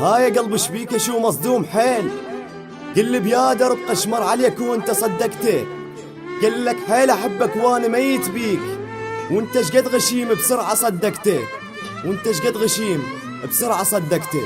ها يا قلب شبيك شو مصدوم حيل؟ قل بيا درب قشمر عليك وانت صدقته. قل لك حيل احبك وانا ميت بيك، وانت شقد غشيم بسرعة صدقته، وانت شقد غشيم بسرعة صدقته.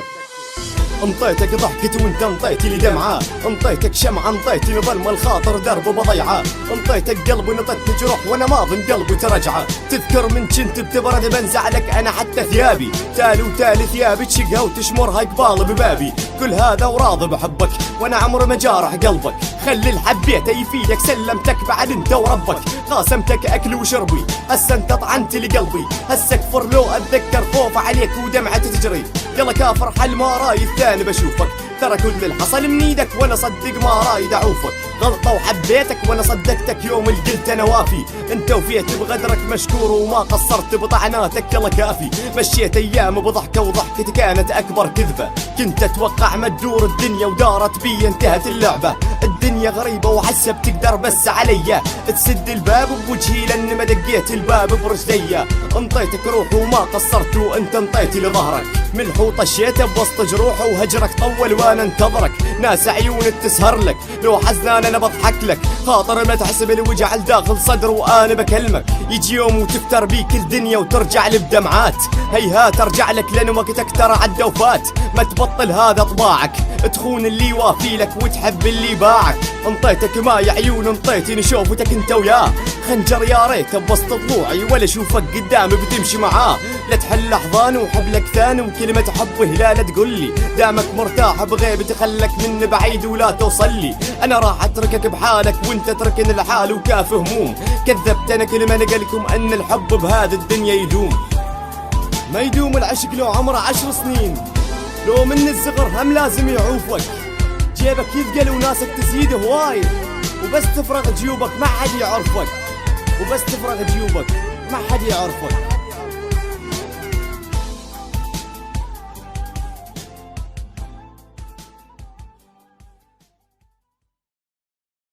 انطيتك ضحكت وانت انطيتي لي دمعة، انطيتك شمعة انطيتي لي ظلم الخاطر درب بضيعة، انطيتك قلب ونطيت جروح وانا ماضن قلبي ترجعه. تذكر من كنت بتبرد بنزعلك انا حتى ثيابي، تالي وتالي ثيابي تشقها وتشمرها قبال ببابي. كل هذا وراضي بحبك وانا عمري ما جارح قلبك، خلي الحبيت يفيدك سلمتك بعد انت وربك. قاسمتك اكل وشربي هسه انت طعنت لي قلبي، هسه كفر لو اتذكر خوف عليك ودمعة تجري. يلا كافر حل ما رايد الثاني بشوفك، ترى كل اللي حصل من ايدك وانا صدق ما رايد اعوفك. غلطة وحبيتك وانا صدقتك يوم اللي قلت انا وافي، انت وفيت بغدرك مشكور وما قصرت بطعناتك. يلا كافي مشيت ايام بضحكة وضحكتي كانت اكبر كذبة، كنت اتوقع ما تدور الدنيا ودارت بي انتهت اللعبة. الدنيا غريبة وحسه بتقدر بس عليا تسد الباب بوجهي لاني ما دقيت الباب برجليا. انطيتك روح وما قصرت وانت انطيتي لظهرك، ملح وطشيت بوسط جروح وهجرك طول وانا انتظرك. ناس عيون تسهر لك لو حزنان انا بضحك لك، خاطر ما تحسب الوجع لداخل صدر وانا بكلمك. يجي يوم وتفتر بيك الدنيا وترجع لي بدمعات، هيهات ارجع لك لان وقتك ترى عدى وفات. ما تبطل هذا طباعك تخون اللي وافي لك وتحب اللي باعك. انطيتك ما يا عيون انطيتني شوفتك انت وياه، خنجر يا ريت بوسط ضلوعي ولا اشوفك قدامي بتمشي معاه. لا تحل احضاني وحبلك ثاني وكلمة حبه لا تقولي، دامك مرتاح بغيبتي خلك مني بعيد ولا توصلي. انا راح اتركك بحالك وانت تركني لحالي وكاف هموم. كذبت انا كل ما نقلكم ان الحب بهذه الدنيا يدوم، ما يدوم العشق لو عمره 10 سنين، لو من الصغر هم لازم يعوفك. جيبك يثقل وناسك تزيد هواي، وبس تفرغ جيوبك ما حد يعرفك، وبس تفرغ جيوبك ما حد يعرفك.